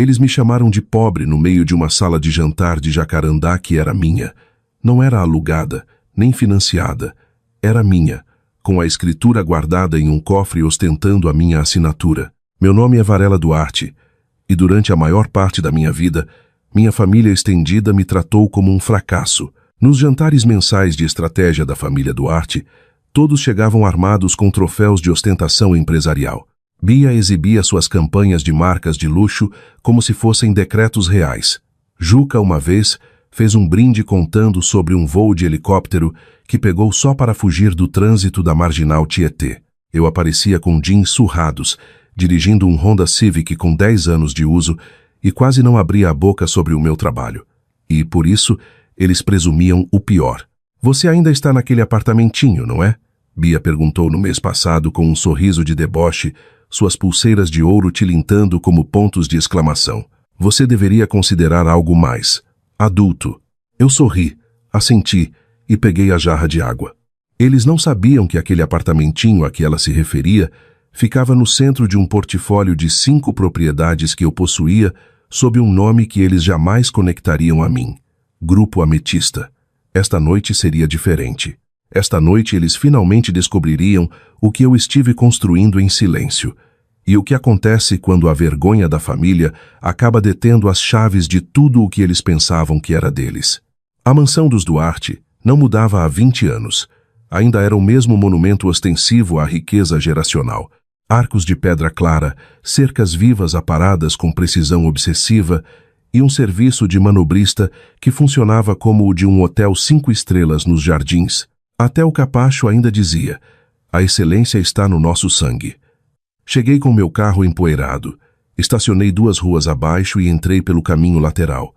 Eles me chamaram de pobre no meio de uma sala de jantar de Jacarandá que era minha. Não era alugada, nem financiada. Era minha, com a escritura guardada em um cofre ostentando a minha assinatura. Meu nome é Varela Duarte, e durante a maior parte da minha vida, minha família estendida me tratou como um fracasso. Nos jantares mensais de estratégia da família Duarte, todos chegavam armados com troféus de ostentação empresarial. Bia exibia suas campanhas de marcas de luxo como se fossem decretos reais. Juca, uma vez, fez um brinde contando sobre um voo de helicóptero que pegou só para fugir do trânsito da Marginal Tietê. Eu aparecia com jeans surrados, dirigindo um Honda Civic com 10 anos de uso e quase não abria a boca sobre o meu trabalho. E, por isso, eles presumiam o pior. Você ainda está naquele apartamentinho, não é? Bia perguntou no mês passado com um sorriso de deboche, suas pulseiras de ouro tilintando como pontos de exclamação. Você deveria considerar algo mais adulto. Eu sorri, assenti e peguei a jarra de água. Eles não sabiam que aquele apartamentinho a que ela se referia ficava no centro de um portfólio de 5 propriedades que eu possuía sob um nome que eles jamais conectariam a mim. Grupo Ametista. Esta noite seria diferente. Esta noite eles finalmente descobririam o que eu estive construindo em silêncio. E o que acontece quando a vergonha da família acaba detendo as chaves de tudo o que eles pensavam que era deles. A mansão dos Duarte não mudava há 20 anos. Ainda era o mesmo monumento ostensivo à riqueza geracional. Arcos de pedra clara, cercas vivas aparadas com precisão obsessiva e um serviço de manobrista que funcionava como o de um hotel 5 estrelas nos jardins. Até o capacho ainda dizia: a excelência está no nosso sangue. Cheguei com meu carro empoeirado, estacionei 2 ruas abaixo e entrei pelo caminho lateral.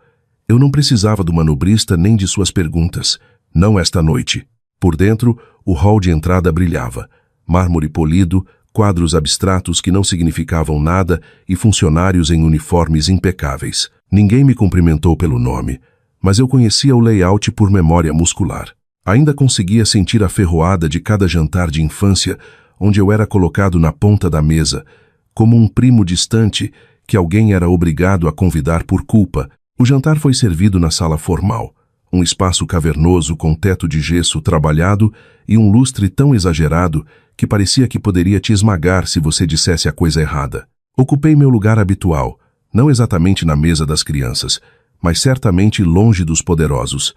Eu não precisava do manobrista nem de suas perguntas. Não esta noite. Por dentro, o hall de entrada brilhava. Mármore polido, quadros abstratos que não significavam nada e funcionários em uniformes impecáveis. Ninguém me cumprimentou pelo nome, mas eu conhecia o layout por memória muscular. Ainda conseguia sentir a ferroada de cada jantar de infância, onde eu era colocado na ponta da mesa, como um primo distante que alguém era obrigado a convidar por culpa. O jantar foi servido na sala formal, um espaço cavernoso com teto de gesso trabalhado e um lustre tão exagerado que parecia que poderia te esmagar se você dissesse a coisa errada. Ocupei meu lugar habitual, não exatamente na mesa das crianças, mas certamente longe dos poderosos.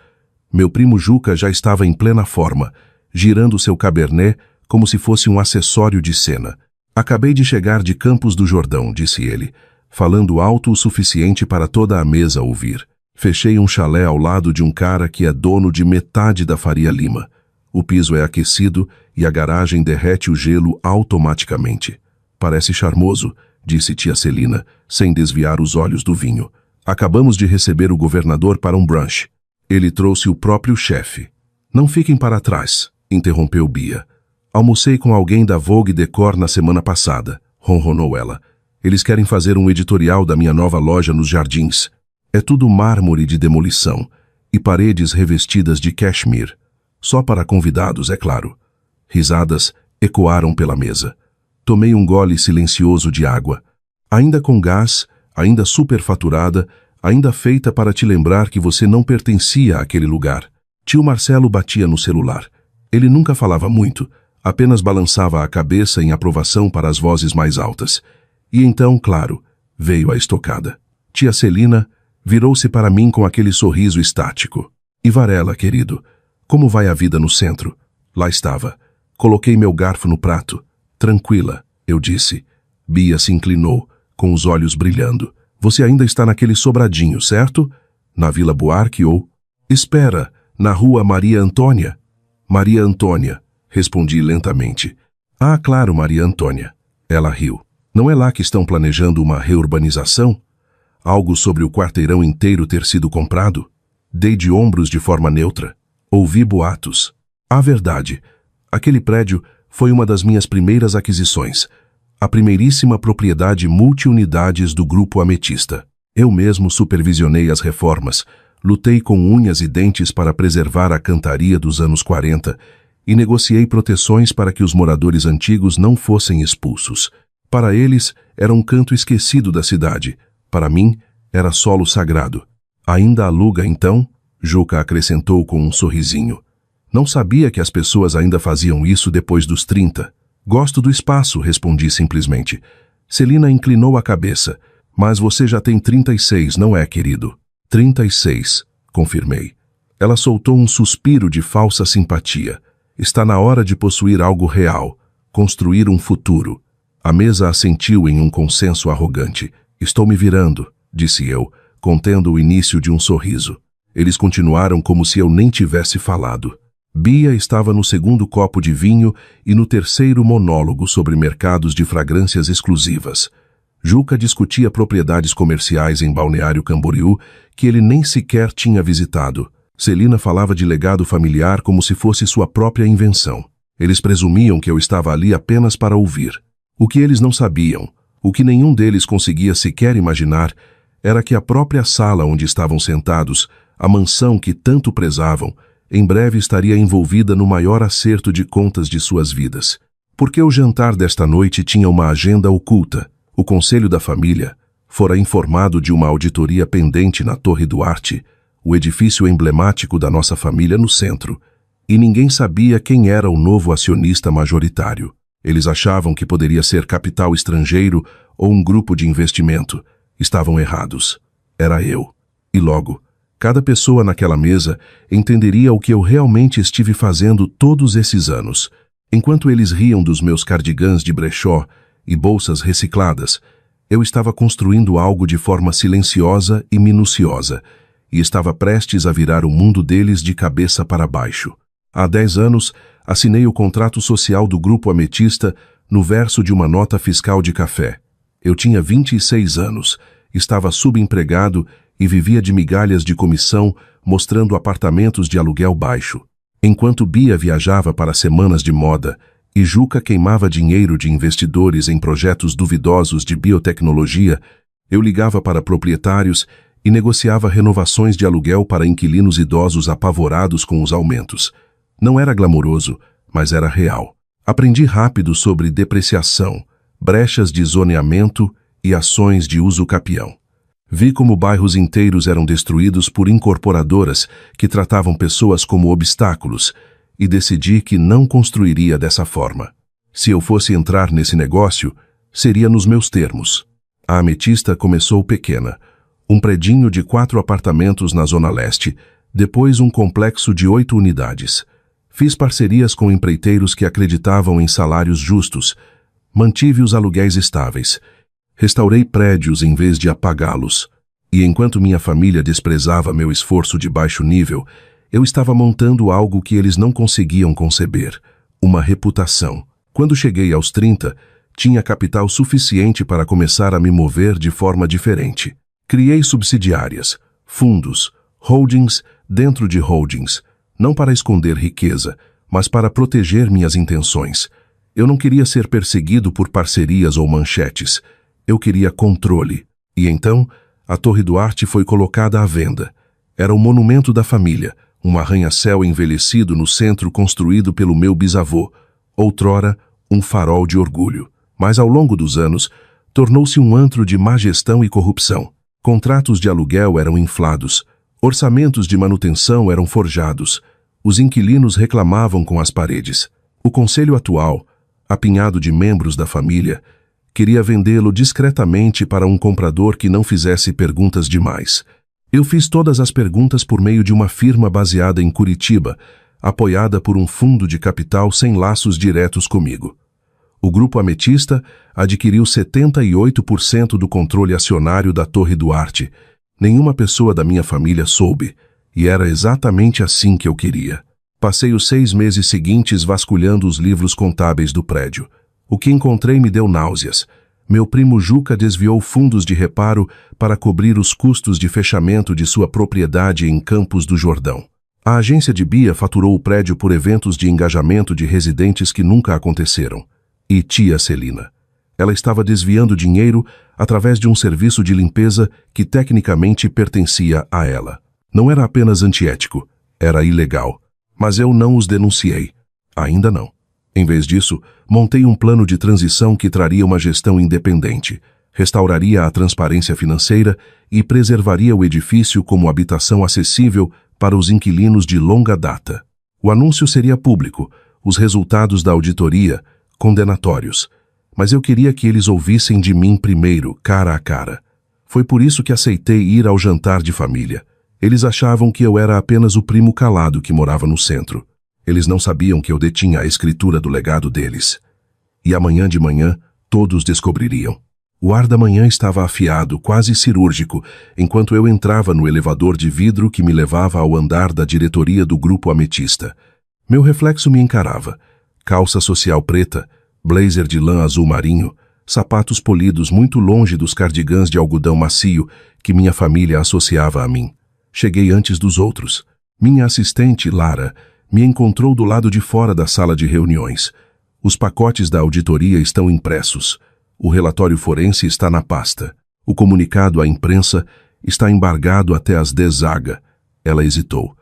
Meu primo Juca já estava em plena forma, girando seu cabernet como se fosse um acessório de cena. Acabei de chegar de Campos do Jordão, disse ele, falando alto o suficiente para toda a mesa ouvir. Fechei um chalé ao lado de um cara que é dono de metade da Faria Lima. O piso é aquecido e a garagem derrete o gelo automaticamente. Parece charmoso, disse tia Celina, sem desviar os olhos do vinho. Acabamos de receber o governador para um brunch. Ele trouxe o próprio chefe. Não fiquem para trás, interrompeu Bia. Almocei com alguém da Vogue Decor na semana passada, ronronou ela. Eles querem fazer um editorial da minha nova loja nos jardins. É tudo mármore de demolição e paredes revestidas de cashmere. Só para convidados, é claro. Risadas ecoaram pela mesa. Tomei um gole silencioso de água. Ainda com gás, ainda superfaturada, ainda feita para te lembrar que você não pertencia àquele lugar. Tio Marcelo batia no celular. Ele nunca falava muito, apenas balançava a cabeça em aprovação para as vozes mais altas. E então, claro, veio a estocada. Tia Celina virou-se para mim com aquele sorriso estático. E Varela, querido, como vai a vida no centro? Lá estava. Coloquei meu garfo no prato. Tranquila, eu disse. Bia se inclinou, com os olhos brilhando. Você ainda está naquele sobradinho, certo? Na Vila Buarque ou... Espera, na rua Maria Antônia. Maria Antônia, respondi lentamente. Ah, claro, Maria Antônia. Ela riu. Não é lá que estão planejando uma reurbanização? Algo sobre o quarteirão inteiro ter sido comprado? Dei de ombros de forma neutra. Ouvi boatos. A verdade, aquele prédio foi uma das minhas primeiras aquisições. A primeiríssima propriedade multiunidades do Grupo Ametista. Eu mesmo supervisionei as reformas, lutei com unhas e dentes para preservar a cantaria dos anos 40 e negociei proteções para que os moradores antigos não fossem expulsos. Para eles, era um canto esquecido da cidade, Para mim, era solo sagrado. Ainda aluga, então? Juca acrescentou com um sorrisinho. Não sabia que as pessoas ainda faziam isso depois dos 30. Gosto do espaço, respondi simplesmente. Celina inclinou a cabeça. Mas você já tem 36, não é, querido? 36, confirmei. Ela soltou um suspiro de falsa simpatia. Está na hora de possuir algo real, construir um futuro. A mesa assentiu em um consenso arrogante. Estou me virando, disse eu, contendo o início de um sorriso. Eles continuaram como se eu nem tivesse falado. Bia estava no segundo copo de vinho e no terceiro monólogo sobre mercados de fragrâncias exclusivas. Juca discutia propriedades comerciais em Balneário Camboriú que ele nem sequer tinha visitado. Celina falava de legado familiar como se fosse sua própria invenção. Eles presumiam que eu estava ali apenas para ouvir. O que eles não sabiam, o que nenhum deles conseguia sequer imaginar, era que a própria sala onde estavam sentados, a mansão que tanto prezavam, em breve estaria envolvida no maior acerto de contas de suas vidas. Porque o jantar desta noite tinha uma agenda oculta. O Conselho da Família fora informado de uma auditoria pendente na Torre Duarte, o edifício emblemático da nossa família no centro, e ninguém sabia quem era o novo acionista majoritário. Eles achavam que poderia ser capital estrangeiro ou um grupo de investimento. Estavam errados. Era eu. E logo, cada pessoa naquela mesa entenderia o que eu realmente estive fazendo todos esses anos. Enquanto eles riam dos meus cardigãs de brechó e bolsas recicladas, eu estava construindo algo de forma silenciosa e minuciosa, e estava prestes a virar o mundo deles de cabeça para baixo. Há 10 anos, assinei o contrato social do Grupo Ametista no verso de uma nota fiscal de café. Eu tinha 26 anos, estava subempregado e vivia de migalhas de comissão, mostrando apartamentos de aluguel baixo. Enquanto Bia viajava para semanas de moda e Juca queimava dinheiro de investidores em projetos duvidosos de biotecnologia, eu ligava para proprietários e negociava renovações de aluguel para inquilinos idosos apavorados com os aumentos. Não era glamouroso, mas era real. Aprendi rápido sobre depreciação, brechas de zoneamento e ações de uso capião. Vi como bairros inteiros eram destruídos por incorporadoras que tratavam pessoas como obstáculos e decidi que não construiria dessa forma. Se eu fosse entrar nesse negócio, seria nos meus termos. A Ametista começou pequena, um predinho de 4 apartamentos na Zona Leste, depois um complexo de 8 unidades. Fiz parcerias com empreiteiros que acreditavam em salários justos, mantive os aluguéis estáveis, restaurei prédios em vez de apagá-los, e enquanto minha família desprezava meu esforço de baixo nível, eu estava montando algo que eles não conseguiam conceber, uma reputação. Quando cheguei aos 30, tinha capital suficiente para começar a me mover de forma diferente. Criei subsidiárias, fundos, holdings dentro de holdings, não para esconder riqueza, mas para proteger minhas intenções. Eu não queria ser perseguido por parcerias ou manchetes. Eu queria controle. E então, a Torre Duarte foi colocada à venda. Era o monumento da família, um arranha-céu envelhecido no centro construído pelo meu bisavô, outrora um farol de orgulho. Mas ao longo dos anos, tornou-se um antro de má gestão e corrupção. Contratos de aluguel eram inflados, orçamentos de manutenção eram forjados, os inquilinos reclamavam com as paredes. O conselho atual, apinhado de membros da família, queria vendê-lo discretamente para um comprador que não fizesse perguntas demais. Eu fiz todas as perguntas por meio de uma firma baseada em Curitiba, apoiada por um fundo de capital sem laços diretos comigo. O Grupo Ametista adquiriu 78% do controle acionário da Torre Duarte. Nenhuma pessoa da minha família soube, e era exatamente assim que eu queria. Passei os 6 meses seguintes vasculhando os livros contábeis do prédio. O que encontrei me deu náuseas. Meu primo Juca desviou fundos de reparo para cobrir os custos de fechamento de sua propriedade em Campos do Jordão. A agência de Bia faturou o prédio por eventos de engajamento de residentes que nunca aconteceram. E tia Celina. Ela estava desviando dinheiro através de um serviço de limpeza que tecnicamente pertencia a ela. Não era apenas antiético, era ilegal. Mas eu não os denunciei. Ainda não. Em vez disso, montei um plano de transição que traria uma gestão independente, restauraria a transparência financeira e preservaria o edifício como habitação acessível para os inquilinos de longa data. O anúncio seria público, os resultados da auditoria condenatórios, mas eu queria que eles ouvissem de mim primeiro, cara a cara. Foi por isso que aceitei ir ao jantar de família. Eles achavam que eu era apenas o primo calado que morava no centro. Eles não sabiam que eu detinha a escritura do legado deles. E amanhã de manhã, todos descobririam. O ar da manhã estava afiado, quase cirúrgico, enquanto eu entrava no elevador de vidro que me levava ao andar da diretoria do Grupo Ametista. Meu reflexo me encarava. Calça social preta, blazer de lã azul marinho, sapatos polidos muito longe dos cardigãs de algodão macio que minha família associava a mim. Cheguei antes dos outros. Minha assistente, Lara, me encontrou do lado de fora da sala de reuniões. Os pacotes da auditoria estão impressos. O relatório forense está na pasta. O comunicado à imprensa está embargado até às 10h. Ela hesitou.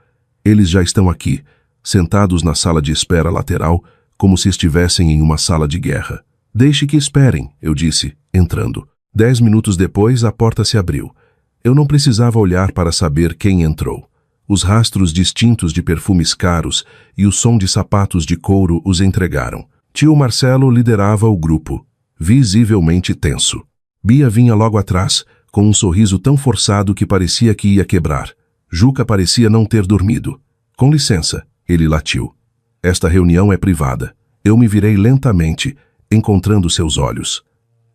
Eles já estão aqui, sentados na sala de espera lateral, como se estivessem em uma sala de guerra. Deixe que esperem, eu disse, entrando. 10 minutos depois, a porta se abriu. Eu não precisava olhar para saber quem entrou. Os rastros distintos de perfumes caros e o som de sapatos de couro os entregaram. Tio Marcelo liderava o grupo, visivelmente tenso. Bia vinha logo atrás, com um sorriso tão forçado que parecia que ia quebrar. Juca parecia não ter dormido. Com licença, ele latiu. Esta reunião é privada. Eu me virei lentamente, encontrando seus olhos.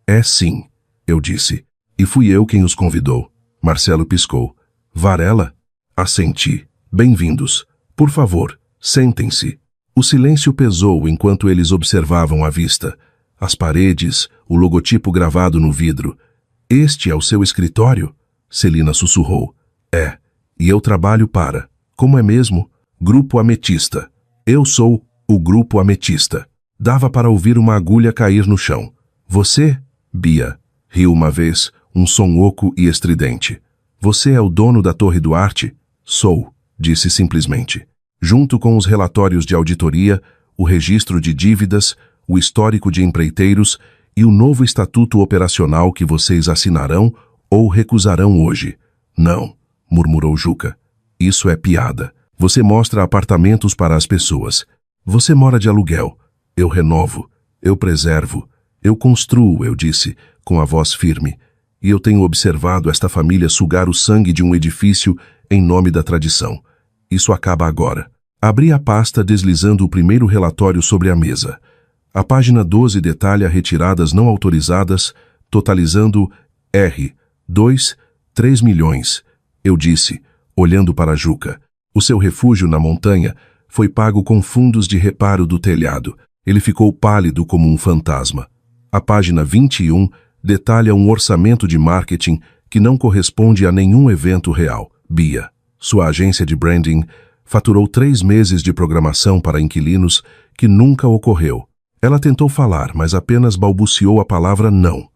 É sim, eu disse. E fui eu quem os convidou. Marcelo piscou. Varela? Assenti. Bem-vindos. Por favor, sentem-se. O silêncio pesou enquanto eles observavam a vista. As paredes, o logotipo gravado no vidro. Este é o seu escritório? Celina sussurrou. É. E eu trabalho para... Como é mesmo? Grupo Ametista. Eu sou o Grupo Ametista. Dava para ouvir uma agulha cair no chão. Você? Bia. Riu uma vez, um som oco e estridente. Você é o dono da Torre Duarte? Sou, disse simplesmente. Junto com os relatórios de auditoria, o registro de dívidas, o histórico de empreiteiros e o novo estatuto operacional que vocês assinarão ou recusarão hoje. Não, murmurou Juca. Isso é piada. Você mostra apartamentos para as pessoas. Você mora de aluguel. Eu renovo, eu preservo, eu construo, eu disse, com a voz firme. E eu tenho observado esta família sugar o sangue de um edifício em nome da tradição. Isso acaba agora. Abri a pasta deslizando o primeiro relatório sobre a mesa. A página 12 detalha retiradas não autorizadas, totalizando R$ 3 milhões. Eu disse, olhando para Juca. O seu refúgio na montanha foi pago com fundos de reparo do telhado. Ele ficou pálido como um fantasma. A página 21 detalha um orçamento de marketing que não corresponde a nenhum evento real. Bia, sua agência de branding, faturou 3 meses de programação para inquilinos que nunca ocorreu. Ela tentou falar, mas apenas balbuciou a palavra não.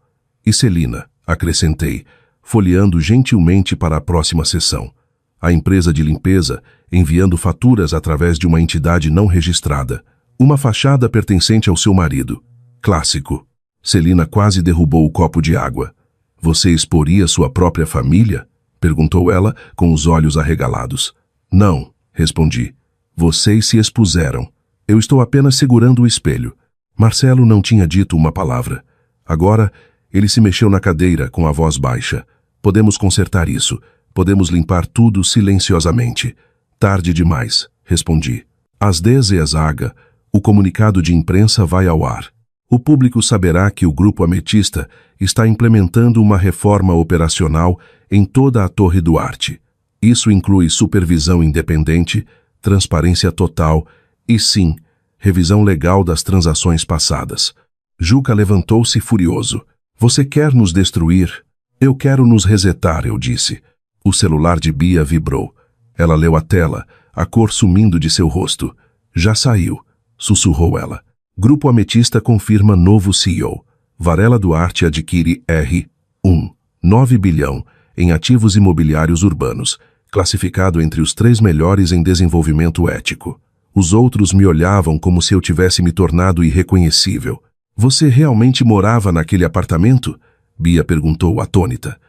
E Celina, acrescentei, folheando gentilmente para a próxima sessão. A empresa de limpeza, enviando faturas através de uma entidade não registrada. Uma fachada pertencente ao seu marido. Clássico. Celina quase derrubou o copo de água. Você exporia sua própria família? Perguntou ela, com os olhos arregalados. Não, respondi. Vocês se expuseram. Eu estou apenas segurando o espelho. Marcelo não tinha dito uma palavra. Agora, ele se mexeu na cadeira com a voz baixa. Podemos consertar isso. Podemos limpar tudo silenciosamente. Tarde demais, respondi. Às 10h, o comunicado de imprensa vai ao ar. O público saberá que o Grupo Ametista está implementando uma reforma operacional em toda a Torre Duarte. Isso inclui supervisão independente, transparência total e, sim, revisão legal das transações passadas. Juca levantou-se furioso. Você quer nos destruir? Eu quero nos resetar, eu disse. O celular de Bia vibrou. Ela leu a tela, a cor sumindo de seu rosto. Já saiu, sussurrou ela. Grupo Ametista confirma novo CEO. Varela Duarte adquire R$ 1,9 bilhão em ativos imobiliários urbanos, classificado entre os 3 melhores em desenvolvimento ético. Os outros me olhavam como se eu tivesse me tornado irreconhecível. Você realmente morava naquele apartamento? Bia perguntou atônita.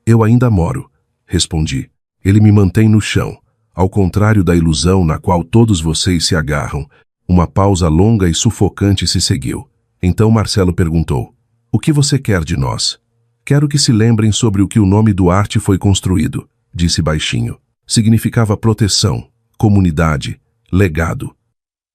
Eu ainda moro, respondi. Ele me mantém no chão, ao contrário da ilusão na qual todos vocês se agarram. Uma pausa longa e sufocante se seguiu. Então Marcelo perguntou: o que você quer de nós? Quero que se lembrem sobre o que o nome Duarte foi construído, disse baixinho. Significava proteção, comunidade, legado.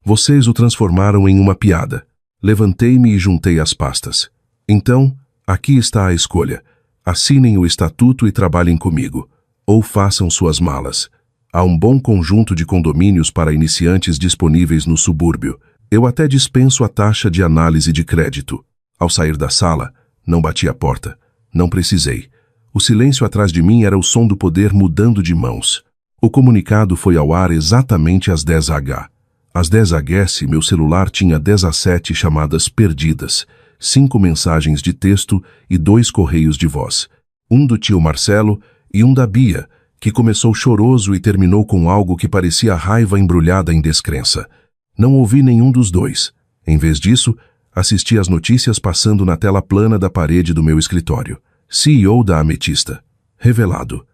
Vocês o transformaram em uma piada. Levantei-me e juntei as pastas. Então, aqui está a escolha. Assinem o estatuto e trabalhem comigo. Ou façam suas malas. Há um bom conjunto de condomínios para iniciantes disponíveis no subúrbio. Eu até dispenso a taxa de análise de crédito. Ao sair da sala, não bati a porta. Não precisei. O silêncio atrás de mim era o som do poder mudando de mãos. O comunicado foi ao ar exatamente às 10h. Às 10h, meu celular tinha 17 chamadas perdidas, 5 mensagens de texto e 2 correios de voz. Um do tio Marcelo e um da Bia, que começou choroso e terminou com algo que parecia raiva embrulhada em descrença. Não ouvi nenhum dos dois. Em vez disso, assisti às notícias passando na tela plana da parede do meu escritório. CEO da Ametista. Revelado.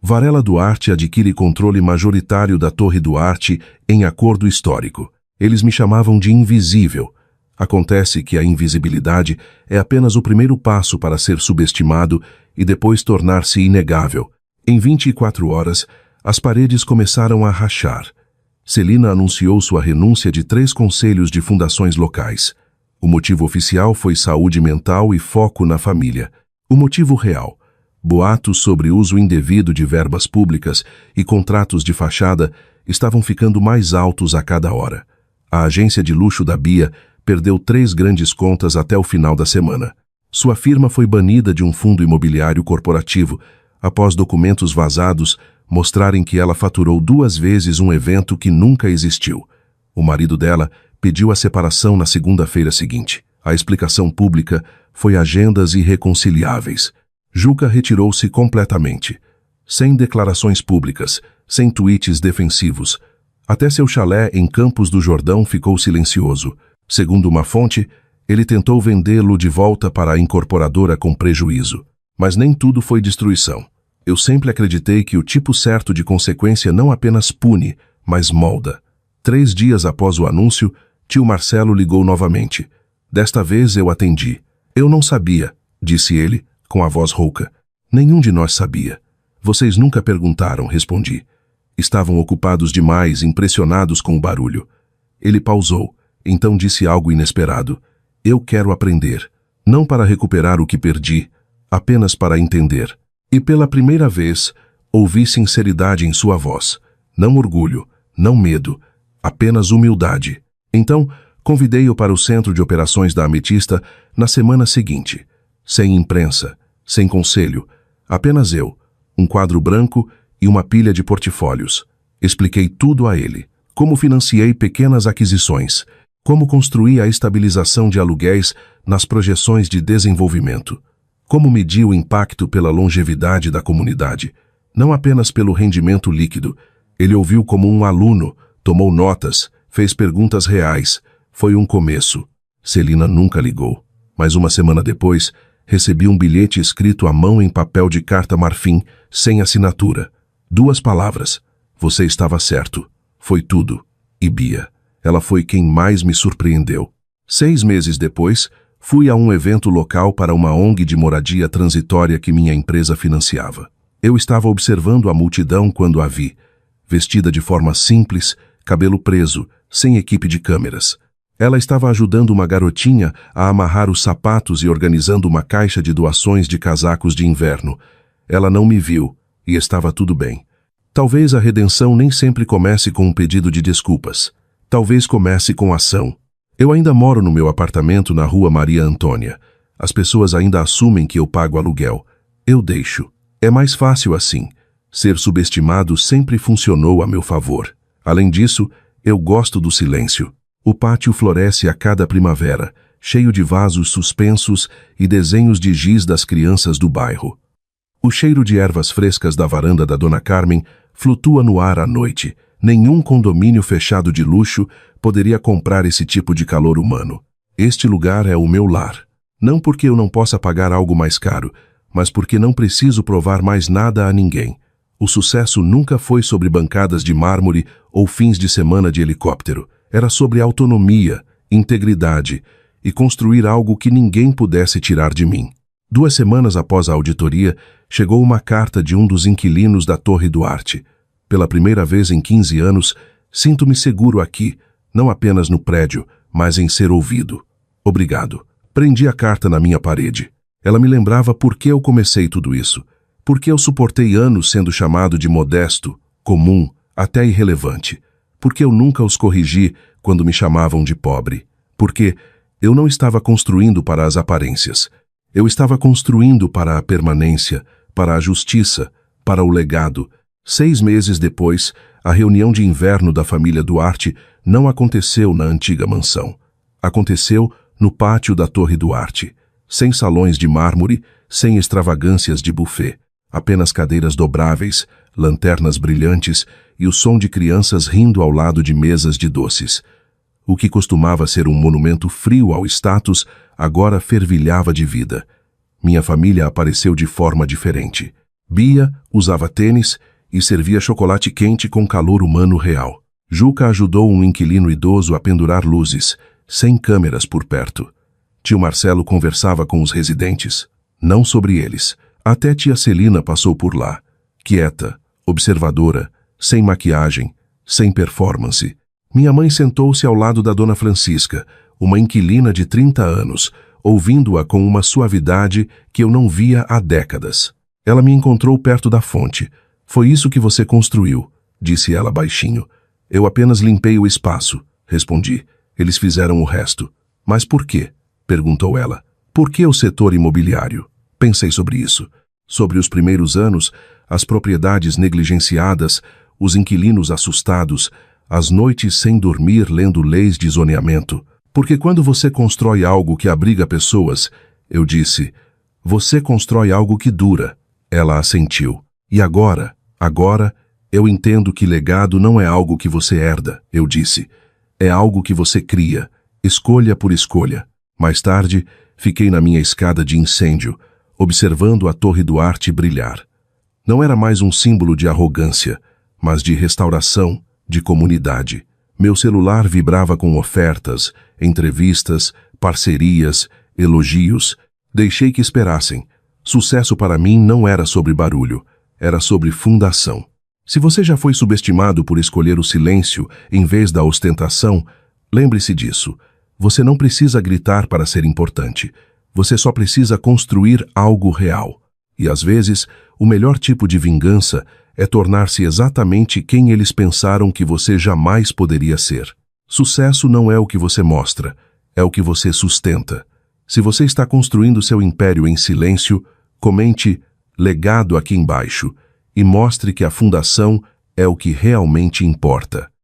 Varela Duarte adquire controle majoritário da Torre Duarte em acordo histórico. Eles me chamavam de invisível. Acontece que a invisibilidade é apenas o primeiro passo para ser subestimado e depois tornar-se inegável. Em 24 horas, as paredes começaram a rachar. Celina anunciou sua renúncia de 3 conselhos de fundações locais. O motivo oficial foi saúde mental e foco na família. O motivo real: boatos sobre uso indevido de verbas públicas e contratos de fachada estavam ficando mais altos a cada hora. A agência de luxo da Bia perdeu 3 grandes contas até o final da semana. Sua firma foi banida de um fundo imobiliário corporativo após documentos vazados mostrarem que ela faturou 2 vezes um evento que nunca existiu. O marido dela pediu a separação na segunda-feira seguinte. A explicação pública foi agendas irreconciliáveis. Juca retirou-se completamente. Sem declarações públicas, sem tweets defensivos. Até seu chalé em Campos do Jordão ficou silencioso. Segundo uma fonte, ele tentou vendê-lo de volta para a incorporadora com prejuízo. Mas nem tudo foi destruição. Eu sempre acreditei que o tipo certo de consequência não apenas pune, mas molda. 3 dias após o anúncio, tio Marcelo ligou novamente. Desta vez eu atendi. Eu não sabia, disse ele, com a voz rouca. Nenhum de nós sabia. Vocês nunca perguntaram, respondi. Estavam ocupados demais, impressionados com o barulho. Ele pausou, então disse algo inesperado. Eu quero aprender. Não para recuperar o que perdi, apenas para entender. E pela primeira vez, ouvi sinceridade em sua voz. Não orgulho, não medo, apenas humildade. Então, convidei-o para o centro de operações da Ametista na semana seguinte. Sem imprensa, sem conselho, apenas eu, um quadro branco e uma pilha de portfólios. Expliquei tudo a ele. Como financiei pequenas aquisições, como construí a estabilização de aluguéis nas projeções de desenvolvimento, como medi o impacto pela longevidade da comunidade, não apenas pelo rendimento líquido. Ele ouviu como um aluno, tomou notas, fez perguntas reais. Foi um começo. Celina nunca ligou, mas uma semana depois, recebi um bilhete escrito à mão em papel de carta marfim, sem assinatura. 2 palavras. Você estava certo. Foi tudo. E Bia. Ela foi quem mais me surpreendeu. 6 meses depois, fui a um evento local para uma ONG de moradia transitória que minha empresa financiava. Eu estava observando a multidão quando a vi, vestida de forma simples, cabelo preso, sem equipe de câmeras. Ela estava ajudando uma garotinha a amarrar os sapatos e organizando uma caixa de doações de casacos de inverno. Ela não me viu, e estava tudo bem. Talvez a redenção nem sempre comece com um pedido de desculpas. Talvez comece com ação. Eu ainda moro no meu apartamento na rua Maria Antônia. As pessoas ainda assumem que eu pago aluguel. Eu deixo. É mais fácil assim. Ser subestimado sempre funcionou a meu favor. Além disso, eu gosto do silêncio. O pátio floresce a cada primavera, cheio de vasos suspensos e desenhos de giz das crianças do bairro. O cheiro de ervas frescas da varanda da Dona Carmen flutua no ar à noite. Nenhum condomínio fechado de luxo poderia comprar esse tipo de calor humano. Este lugar é o meu lar. Não porque eu não possa pagar algo mais caro, mas porque não preciso provar mais nada a ninguém. O sucesso nunca foi sobre bancadas de mármore ou fins de semana de helicóptero. Era sobre autonomia, integridade e construir algo que ninguém pudesse tirar de mim. 2 semanas após a auditoria, chegou uma carta de um dos inquilinos da Torre Duarte. Pela primeira vez em 15 anos, sinto-me seguro aqui, não apenas no prédio, mas em ser ouvido. Obrigado. Prendi a carta na minha parede. Ela me lembrava por que eu comecei tudo isso. Por que eu suportei anos sendo chamado de modesto, comum, até irrelevante. Por que eu nunca os corrigi quando me chamavam de pobre. Porque eu não estava construindo para as aparências. Eu estava construindo para a permanência, para a justiça, para o legado. 6 meses depois, a reunião de inverno da família Duarte não aconteceu na antiga mansão. Aconteceu no pátio da Torre Duarte, sem salões de mármore, sem extravagâncias de buffet, apenas cadeiras dobráveis, lanternas brilhantes e o som de crianças rindo ao lado de mesas de doces. O que costumava ser um monumento frio ao status, agora fervilhava de vida. Minha família apareceu de forma diferente. Bia usava tênis e servia chocolate quente com calor humano real. Juca ajudou um inquilino idoso a pendurar luzes, sem câmeras por perto. Tio Marcelo conversava com os residentes, não sobre eles. Até tia Celina passou por lá, quieta, observadora, sem maquiagem, sem performance. Minha mãe sentou-se ao lado da dona Francisca, uma inquilina de 30 anos, ouvindo-a com uma suavidade que eu não via há décadas. Ela me encontrou perto da fonte. Foi isso que você construiu, disse ela baixinho. Eu apenas limpei o espaço, respondi. Eles fizeram o resto. Mas por quê? Perguntou ela. Por que o setor imobiliário? Pensei sobre isso. Sobre os primeiros anos, as propriedades negligenciadas, os inquilinos assustados, as noites sem dormir lendo leis de zoneamento. Porque quando você constrói algo que abriga pessoas, eu disse, você constrói algo que dura. Ela assentiu. E agora, eu entendo que legado não é algo que você herda, eu disse. É algo que você cria, escolha por escolha. Mais tarde, fiquei na minha escada de incêndio, observando a Torre Duarte brilhar. Não era mais um símbolo de arrogância, mas de restauração, de comunidade. Meu celular vibrava com ofertas, entrevistas, parcerias, elogios. Deixei que esperassem. Sucesso para mim não era sobre barulho, era sobre fundação. Se você já foi subestimado por escolher o silêncio em vez da ostentação, lembre-se disso. Você não precisa gritar para ser importante. Você só precisa construir algo real. E às vezes, o melhor tipo de vingança é tornar-se exatamente quem eles pensaram que você jamais poderia ser. Sucesso não é o que você mostra, é o que você sustenta. Se você está construindo seu império em silêncio, comente legado aqui embaixo e mostre que a fundação é o que realmente importa.